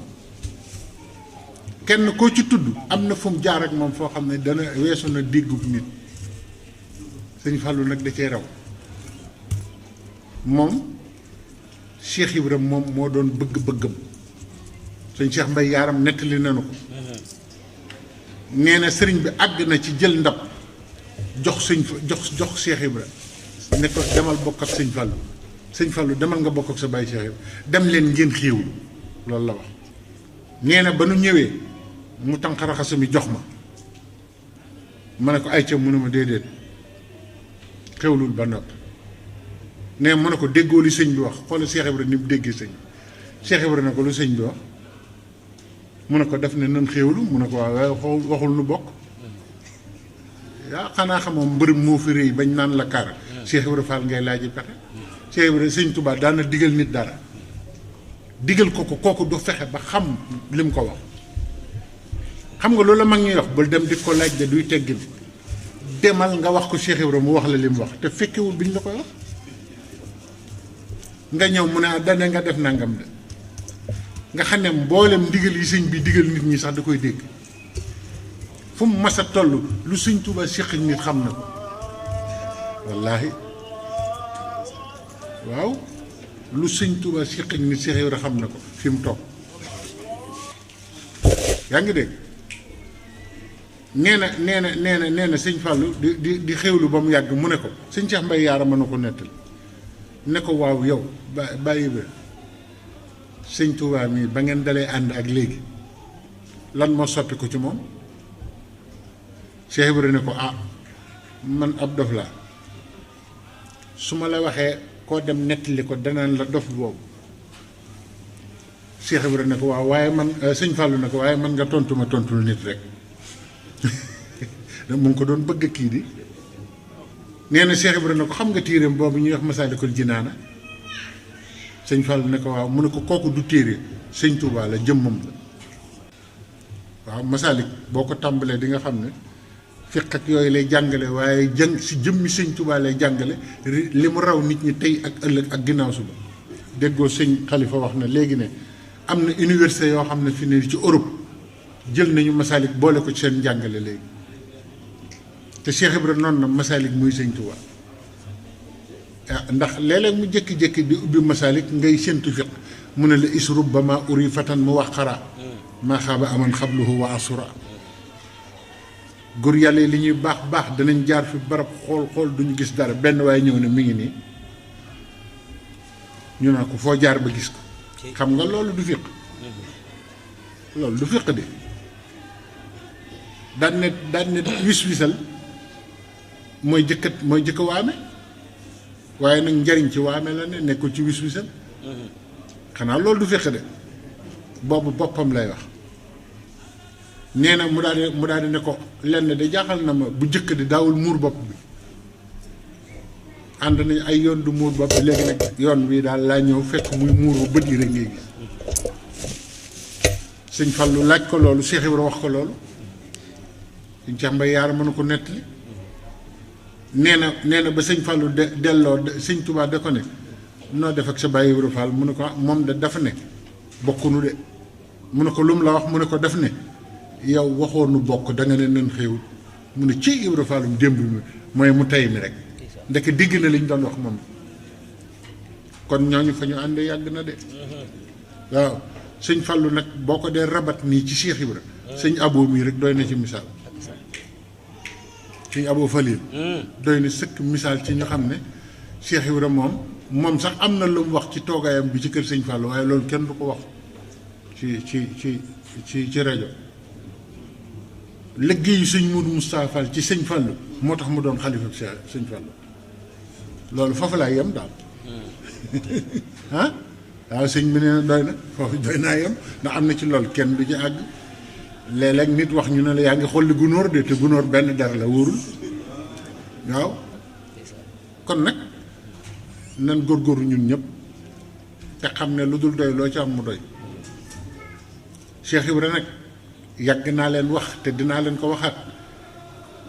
Speaker 1: kenn koo ci tudd am na fu mu jaar ak moom foo xam ne dana weesu na déggub nit. sëñ Fallou nag da cee raw moom Cheikh Ibrahima moom moo doon bëgg-bëggam. sëñ Cheikh Mbaye Yaaram nettali nanu ko. nee na sëriñ bi àgg na ci jël ndab jox jox Cheikh Ibrahima ne ko demal bokk ak sëñ Fallou sëñ Fallou demal nga bokk ak sa baay Cheikh Ibrahima dem leen ngeen xéewlu loolu la wax. nee na ba nu ñëwee mu tànq raxasu mi jox ma ne ko ay ca mu ne ma déedéet xéewlul ba nopp nee mu ne ko déggoo li sëñ bi wax xoolal Cheikh Ibrahima ni mu déggee sëñ Cheikh Ibrahima ne ko lu sëñ bi wax. mu ne ko def ne nan xéewlu mu ne ko waaw waxul nu bokk yaa xanaa xamoon mbërëm moo fi rëy bañ naan la kaar Cheikh Ibrahima Fall ngay laaji pexe Cheikh Ibrahima sëñ Touba daana digal nit dara digal ko kooku du fexe ba xam lim ko wax xam nga loolu la mag ñuy wax bul dem di ko laaj de duy teggin demal nga wax ko Cheikh Ibrahima mu wax la lim wax te fekkewul biñ la koy wax nga ñëw mu ne dane nga def nangam de nga xam ne mboolem ndigal yi sëñ bi digal nit ñi sax da koy dégg fu mu mas a toll lu sëñ Tuuba séq ak nit xam na ko wallaahi waaw lu sëñ Tuuba séq ak nit Cheikh Ibra xam na ko fi mu toog yaa ngi dégg nee na sëñ Fallou di xewlu ba mu yàgg mu ne ko sëñ Cheikh Mbaye Yaaram mën na ko nettali ne ko waaw yow bàyyi ba sëñ Touba mii ba ngeen dalee ànd ak léegi lan moo soppi ko ci moom Cheikh Ibrahima ne ko man ab dof laa su ma la waxee koo dem nettali ko danaan la dof boobu Cheikh Ibrahima ne ko waaw waaye man sëñ Fallou ne ko waaye man nga tontu ma tontul nit rek mu ngi ko doon bëgg kii di nee na Cheikh Ibrahima ne ko xam nga téereem boobu ñuy wax Masaalikul Jinaana sëñ Fallou ne ko waaw mu ne ko kooku du téere sëñ Touba la jëmmam la waaw Masaalik boo ko tàmbalee di nga xam ne fiq ak yooyu lay jàngale waaye si jëmmi sëñ Touba lay jàngale li mu raw nit ñi tey ak ëllëg ak ginnaaw suba déggoo sëñ Xalifa wax na léegi ne am na université yoo xam ne fi ne ci Europe jël nañu Masaalik boole ko ci seen njàngale léegi te Cheikh Ibrahima noonu na Masaalik muy sëñ Touba ndax léeg-léeg mu jékki-jékki di ubbi Masaalik ngay séntu fiq mu ne la is rubbama uri fatan mu wax xaraa maa xaaba aman xabluhu wa asura góor yàlla yi li ñuy baax danañ jaar fi barab xool duñu gis dara benn waaye ñëw ne mi ngi nii ñu naa ko foo jaar ba gis ko xam nga loolu du fiq loolu du fiq de daan ne wis-wisal mooy jëkk waame waaye nag njariñ ci waame la ne nekkul ci wis-wisal xanaa loolu du fiq de boobu boppam lay wax nee na mu daal di ne ko lenn de jaaxal na ma bu jëkk di daawul muur bopp bi ànd nañ ay yoon du muur bopp bi léegi nag yoon wi daal laa ñëw fekk muy muur ba bët yi rek ngay gis sëñ Fallu laaj ko loolu Cheikh Ibra wax ko loolu sëñ Cheikh Mbay Yaara mën na ko nettali nee na ba sëñ Fallu delloo sëñ Tuubaa da ko ne noo def ak sa Baay Ibra Fall mu ne ko moom de dafa ne bokkunu de mu ne ko lu mu la wax mu ne ko def ne yow waxoonu bokk da nga ne nen xéewul mu ne ci Ibra Fallum démb mi mooy mu tey mi rek ndeke digg na liñ doon wax moom kon ñooñu fa ñu àndee yàgg na de waaw sëñ Fallu nag boo ko dee rabat nii ci Cheikh Ibra sëñ Abo mii rek doy na ci misaal sëñ Abo Falil doy na sëkk misaal ci ñu xam ne Cheikh Ibra moom sax am na lu mu wax ci toogaayam bi ci kër sëñ Fallu waaye loolu kenn du ko wax ci rajo liggéeyu sëñ Modou Moustapha Fall ci sëñ Fallu moo tax mu doon xalifa sëñ Fallu loolu foofu laa yem daal ah waaw sëñ bi nee na doy na foofu doy naa yem ndax am na ci loolu kenn du ci àgg léeg-léeg nit wax ñu ne la yaa ngi xolli gunóor de te gunóor benn dara la wóorul waaw kon nag nan góorgóorlu ñun ñëpp te xam ne lu dul doy loo ci am mu doy Cheikh Ibra nag yàgg naa leen wax te dinaa leen ko waxaat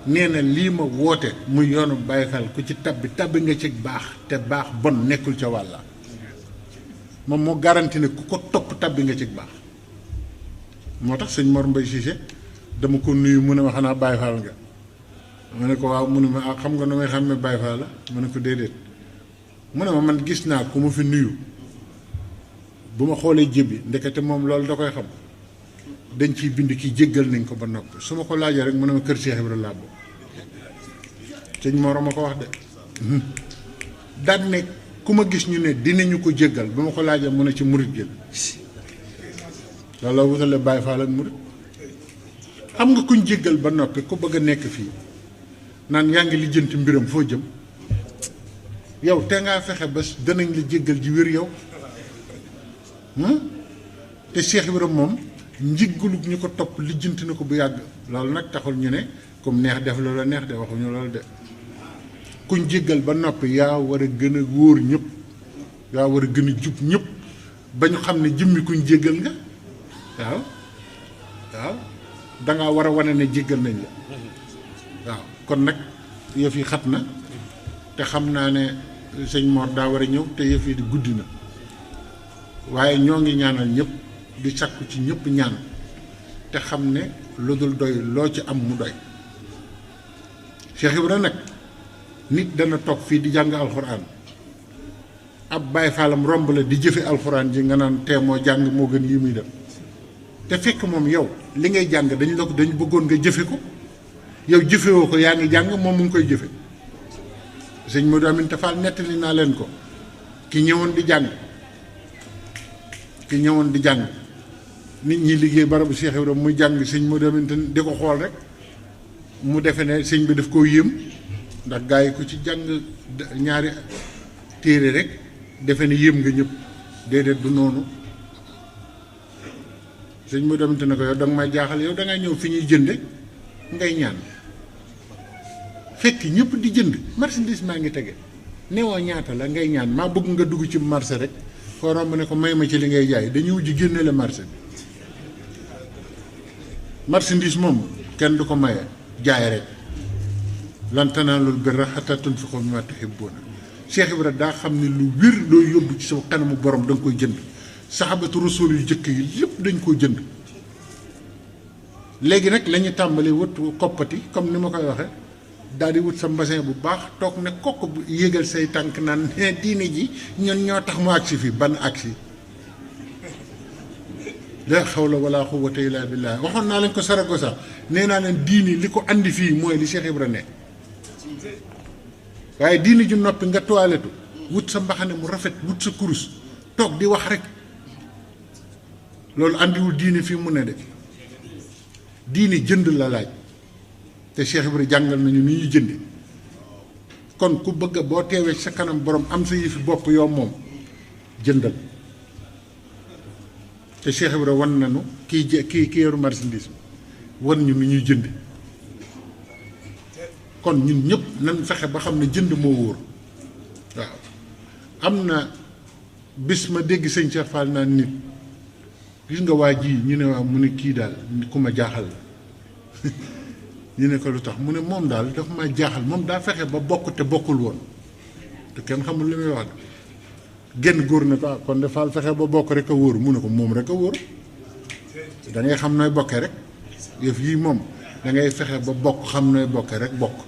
Speaker 1: nee na lii ma woote muy yoonu Baye Fall ku ci tabbi nga ci baax te baax bon nekkul ca wàlla moom moo garanti ne ku ko topp tabbi nga ci baax moo tax sëñ Mor Mbaye Cissé dama ko nuyu mu ne ma xanaa Baye Fall nga ma ne ko waaw mu ne ma xam nga nu may xam ne Baye Fall la ma ne ko déedéet mu ne ma man gis naa ku ma fi nuyu bu ma xoolee jébbi ndekete moom loolu da koy xam dañ ciy bind ki jéggal nañ ko ba noppi su ma ko laajee rek mu ne ma kër Cheikh Ibra laa bokk sëñ Mor ma ko wax de daan ne ku ma gis ñu ne dinañu ko jéggal ba ma ko laajee mu ne ci murit gi loolu la wutale Baye Fall ak murit xam nga kuñ jéggal ba noppi ku bëgg a nekk fii naan yaa ngi lijjanti mbiram foo jëm yow te ngaa fexe ba danañ la jéggal ji wér yow te Cheikh Ibra moom njiggalug ñu ko topp lijjanti na ko bu yàgg loolu nag taxul ñu ne comme neex def loola neex de waxuñu loolu de kuñ jéggal ba noppi yaa war a gën a wóor ñëpp yaa war a gën a jub ñëpp ba ñu xam ne jëmmi kuñ jéggal nga waaw dangaa war a wane ne jéggal nañ la waaw kon nag yëf yi xat na te xam naa ne sëñ Mor daa war a ñëw te yëf yi di guddi na waaye ñoo ngi ñaanal ñëpp di sakku ci ñëpp ñaan te xam ne lu dul doy loo ci am mu doy Cheikh Ibra nag nit dana toog fii di jàng alxuraan ab Baay Faalam romb la di jëfe alxuraan ji nga naan tee moo jàng moo gën yi muy def te fekk moom yow li ngay jàng dañu bëggoon nga jëfe ko yow jëfewoo ko yaa ngi jàng moom mu ngi koy jëfe sëñ Modou Aminta Fall nettali naa leen ko ki ñëwoon di jàng nit ñi liggéey barabu Cheikh Ibra muy jàng sëñ Modou Aminta di ko xool rek mu defe ne sëñ bi daf koo yéem ndax gaa yi ku ci jàng ñaari téere rek defe ne yéem nga ñëpp déedéet du noonu sëñ Modou Aminta ne ko yow danga may jaaxal yow dangay ñëw fi ñuy jënde ngay ñaan fekk ñëpp di jënd marchandise maa ngi tege newoo ñaata la ngay ñaan maa bëgg nga dugg ci marché rek foo romb ne ko may ma ci li ngay jaay dañuy wujj génne la marché bi marchandise moom kenn du ko maye jaay rek lan tanaalul birra hattaa tunfiqu mimmaa tuhibbuuna Cheikh Ibra daa xam ne lu wér loo yóbbu ci sa kanamu borom da nga koy jënd saxaabatu rasul yu jëkk yi lépp dañ koo jënd léegi nag la ñu tàmbali wut koppati comme ni ma koy waxee daal di wut sa mbasin bu baax toog ne kokk bu yéegal say tànk naan diine ji ñun ñoo tax mu agsi fii ban agsi la xawla wala quwwata illa billah waxoon naa leen ko Saragossa nee naa leen diini li ko andi fii mooy li Cheikh Ibra ne waaye diini ju noppi nga toilettu wut sa mbaxane mu rafet wut sa kurus toog di wax rek loolu andiwul diini fii mu ne de diini jënd la laaj te Cheikh Ibra jàngal nañu ni ñuy jëndi kon ku bëgg boo teewee sa kanam borom am sa yëfi bopp yow moom jëndal te Cheikh Ibra wan nañu kii yoru marchandise wan ñu nu ñuy jënd kon ñun ñëpp nañ fexe ba xam ne jënd moo wóor waaw am na bis ma dégg sëñ Cheikh Fall naan nit gis nga waa ji ñu ne waaw mu ne kii daal ku ma jaaxal la ñu ne ko lu tax mu ne moom daal dafa ma jaaxal moom daa fexe ba bokk te bokkul woon te kenn xamul li muy wax genn góor ne ko kon de Fall fexe ba bokk rek a wóor mu ne ko moom rek a wóor da ngay xam nooy bokkee rek yëf yii moom da ngay fexe ba bokk xam nooy bokkee rek bokk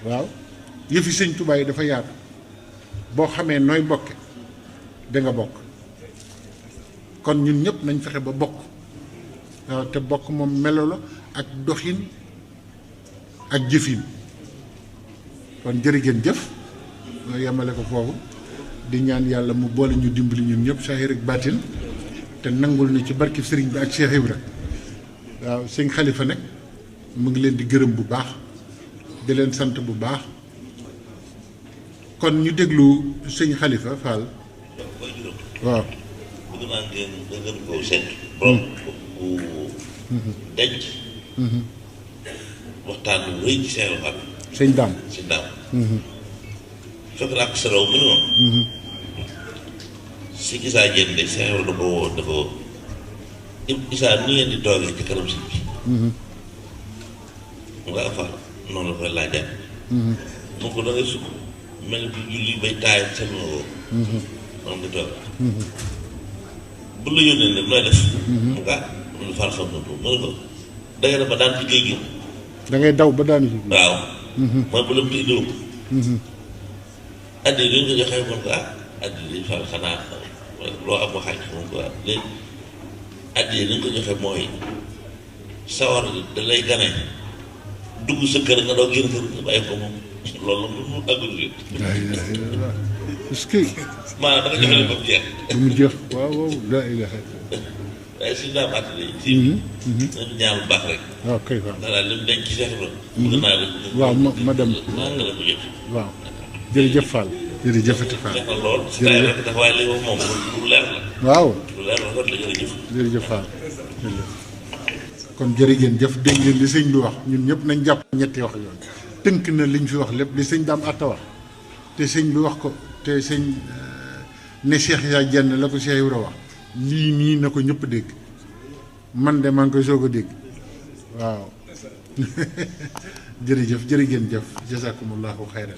Speaker 1: waaw yëfi sëñ Tuubaa yi dafa yaatu boo xamee nooy bokke da nga bokk kon ñun ñëpp nañ fexe ba bokk waaw te bokk moom melo la ak doxin ak jëfin kon jërë ngeen jëf ma yemale ko foofu di ñaan yàlla mu boole ñu dimbali ñun ñëpp saahir ak baatin te nangul na ci barki sëriñ bi ak Cheikh Ibra waaw sëñ Xalifa nag mu ngi leen di gërëm bu baax di leen sant bu baax kon ñu déglu sëñ Xalifa Fall waaw
Speaker 3: bëgg naa ngeen gën koo seet borom ku denc waxtaan bu rëy ci seen xam
Speaker 1: sëñ Daam
Speaker 3: fekk naa ko saraw mu ne moom si gisaa jën de seen da ko woo da ko isaa ni ngeen di toogee ci kanam si bi nga affaire noonu la koy laajaat mu ko da ngay sukk mel ni julli bay taay seen nga woo noonu di toog bu la yónnee nag nooy def mu nga lu far xam na mu ne ko da ngay def ba daan ci géej gi
Speaker 1: da ngay daw ba daanu ci
Speaker 3: waaw mooy bu lëm te indiwu ko addi li nga joxee moom ko addi li far xanaa loo am waxaaj moom ko léegi addi li nga ko joxe mooy sawar da lay gane dugg sa kër nga doo génn kër nga bàyyi ko moom loolu la mu àggul yi
Speaker 1: est-ce que
Speaker 3: maanaam da nga joxe leen ba mu jeex
Speaker 1: ba mu jeex waaw waaw laa ilaha
Speaker 3: waaye suñu daa bàttali si nañu ñaan bu baax rek
Speaker 1: waaw kay waaw
Speaker 3: daal li mu denc ci Seex Ibra bëgg naa rek
Speaker 1: waaw ma dem
Speaker 3: naa nga la mu jëf
Speaker 1: waaw jërëjëf Fall jërëjëfati Fall
Speaker 3: neex na lool si taay rek dafa waaye li wax moom lu leer la
Speaker 1: waaw
Speaker 3: lu leer la rek la jërëjëf
Speaker 1: jërëjëf Fall kon jërë ngeen jëf dégg ngeen li sëñ bi wax ñun ñëpp nañ jàpp ñetti wax yoon tënk na liñ fi wax lépp li sëñ Daam Atta wax te sëñ bi wax ko te sëñ ne Cheikh Issa Diène la ko Cheikh Ibra wax lii nii na ko ñëpp dégg man de maa ngi koy soog a dégg waaw jërëjëf jërë ngeen jëf jazakumullahu xayran